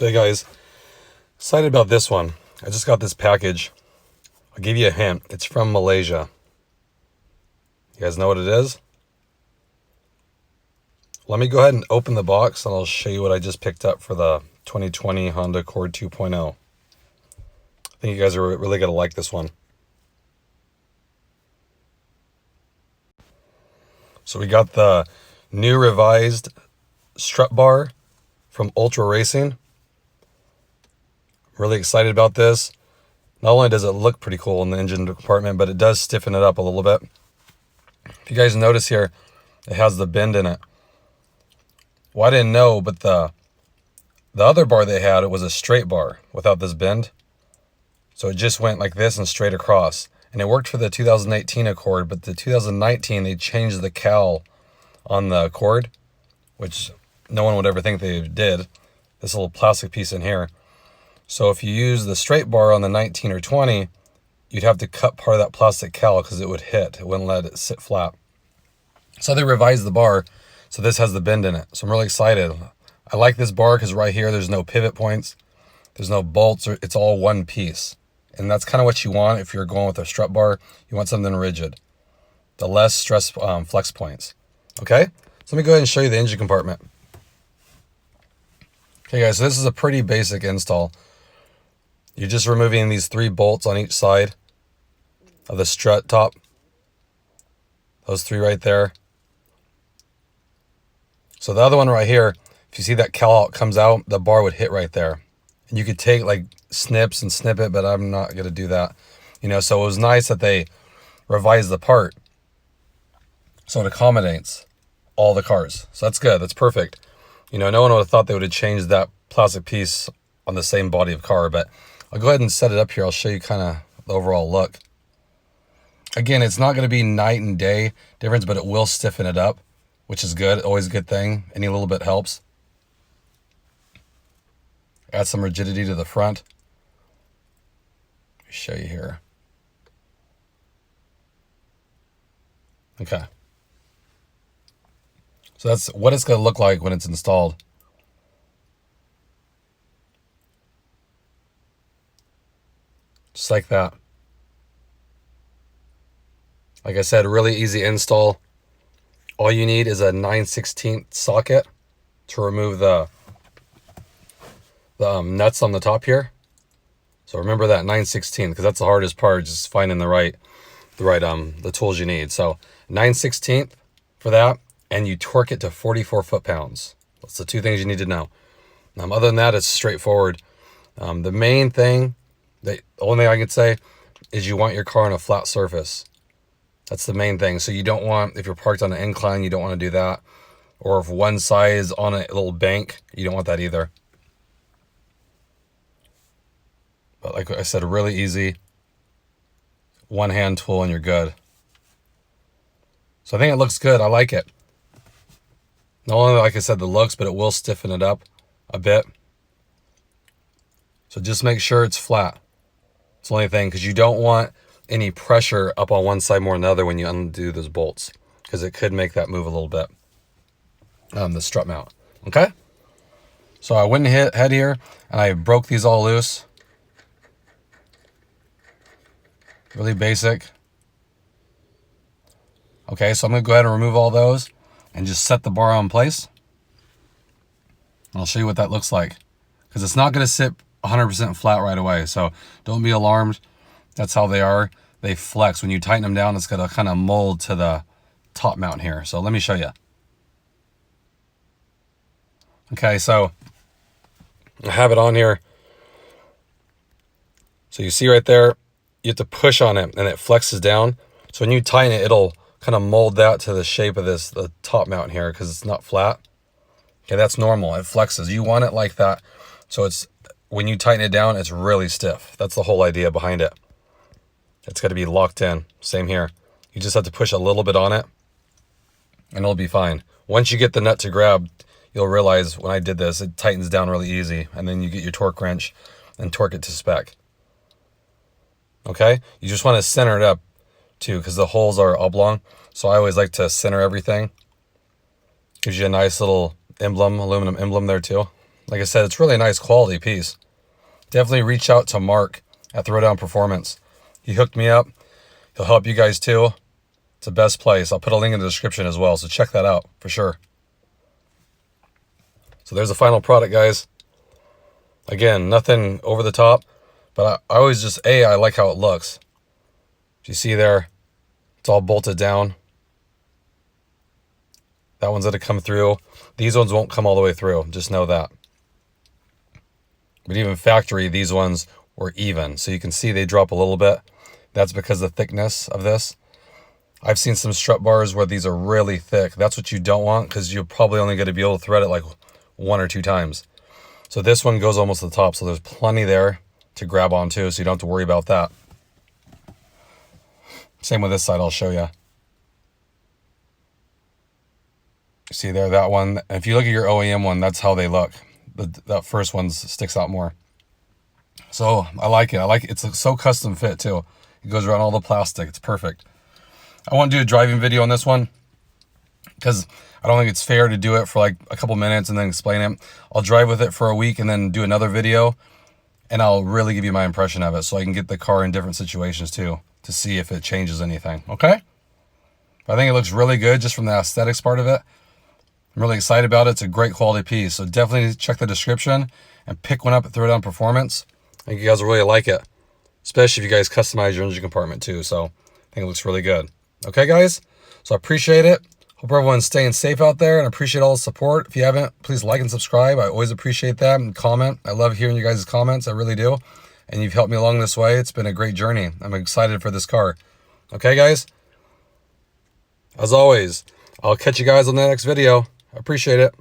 So hey guys, excited about this one. I just got this package. I'll give you a hint. It's from Malaysia. You guys know what it is? Let me go ahead and open the box and I'll show you what I just picked up for the 2020 Honda Accord 2.0. I think you guys are really going to like this one. So we got the new revised strut bar from Ultra Racing. Really excited about this. Not only does it look pretty cool in the engine compartment, but it does stiffen it up a little bit. If you guys notice here, it has the bend in it. Well, I didn't know, but the other bar they had, it was a straight bar without this bend. So it just went like this and straight across. And it worked for the 2018 Accord, but the 2019, they changed the cowl on the Accord, which no one would ever think they did. This little plastic piece in here. So if you use the straight bar on the 19 or 20, you'd have to cut part of that plastic cowl because it would hit. It wouldn't let it sit flat. So they revised the bar, so this has the bend in it. So I'm really excited. I like this bar because right here, there's no pivot points. There's no bolts. It's all one piece. And that's kind of what you want if you're going with a strut bar. You want something rigid. The less stress flex points. Okay? So let me go ahead and show you the engine compartment. Okay guys, so this is a pretty basic install. You're just removing these 3 bolts on each side of the strut top. Those 3 right there. So the other one right here, if you see that cowl comes out, the bar would hit right there. And you could take like snips and snip it, but I'm not going to do that. So it was nice that they revised the part so it accommodates all the cars. So that's good. That's perfect. No one would have thought they would have changed that plastic piece on the same body of car, but I'll go ahead and set it up here. I'll show you kind of the overall look. Again, it's not going to be night and day difference, but it will stiffen it up, which is good. Always a good thing. Any little bit helps. Add some rigidity to the front. Let me show you here. Okay. So that's what it's going to look like when it's installed. Just like that. Like I said, really easy install. All you need is a 9/16 socket to remove the nuts on the top here. So remember that 9/16 because that's the hardest part, just finding the tools you need. So 9/16 for that, and you torque it to 44 foot-pounds. That's the 2 things you need to know. Other than that, it's straightforward. The main thing, the only thing I can say is you want your car on a flat surface. That's the main thing. So you don't want, if you're parked on an incline, you don't want to do that. Or if one side is on a little bank, you don't want that either. But like I said, really easy. One hand tool and you're good. So I think it looks good. I like it. Not only, like I said, the looks, but it will stiffen it up a bit. So just make sure it's flat. It's the only thing, because you don't want any pressure up on one side more than the other when you undo those bolts, because it could make that move a little bit. The strut mount. Okay? So I went ahead here and I broke these all loose. Really basic. Okay, so I'm going to go ahead and remove all those and just set the bar on place. I'll show you what that looks like, because it's not going to sit 100% flat right away. So don't be alarmed. That's how they are. They flex. When you tighten them down, it's going to kind of mold to the top mount here. So let me show you. Okay, so I have it on here. So you see right there, you have to push on it and it flexes down. So when you tighten it, it'll kind of mold that to the shape of the top mount here, because it's not flat. Okay, that's normal. It flexes. You want it like that. So it's, when you tighten it down, it's really stiff. That's the whole idea behind it. It's got to be locked in. Same here. You just have to push a little bit on it and it'll be fine. Once you get the nut to grab, you'll realize when I did this, it tightens down really easy. And then you get your torque wrench and torque it to spec. Okay? You just want to center it up too, because the holes are oblong. So I always like to center everything. Gives you a nice little emblem, aluminum emblem there too. Like I said, it's really a nice quality piece. Definitely reach out to Mark at Throwdown Performance. He hooked me up. He'll help you guys too. It's the best place. I'll put a link in the description as well, so check that out for sure. So there's the final product, guys. Again, nothing over the top, but I always just, I like how it looks. You see there, it's all bolted down. That one's going to come through. These ones won't come all the way through. Just know that. But even factory, these ones were even. So you can see they drop a little bit. That's because of the thickness of this. I've seen some strut bars where these are really thick. That's what you don't want, because you're probably only going to be able to thread it like 1 or 2 times. So this one goes almost to the top. So there's plenty there to grab onto, so you don't have to worry about that. Same with this side, I'll show you. See there, that one. And if you look at your OEM one, that's how they look. That first one sticks out more. So I like it. It's so custom fit too. It goes around all the plastic. It's perfect. I want to do a driving video on this one because I don't think it's fair to do it for like a couple minutes and then explain it. I'll drive with it for a week and then do another video, and I'll really give you my impression of it so I can get the car in different situations too to see if it changes anything. Okay? I think it looks really good just from the aesthetics part of it. I'm really excited about it. It's a great quality piece. So definitely check the description and pick one up at Throwdown Performance. I think you guys will really like it, especially if you guys customize your engine compartment too. So I think it looks really good. Okay, guys? So I appreciate it. Hope everyone's staying safe out there, and I appreciate all the support. If you haven't, please like and subscribe. I always appreciate that, and comment. I love hearing you guys' comments. I really do. And you've helped me along this way. It's been a great journey. I'm excited for this car. Okay, guys? As always, I'll catch you guys on the next video. I appreciate it.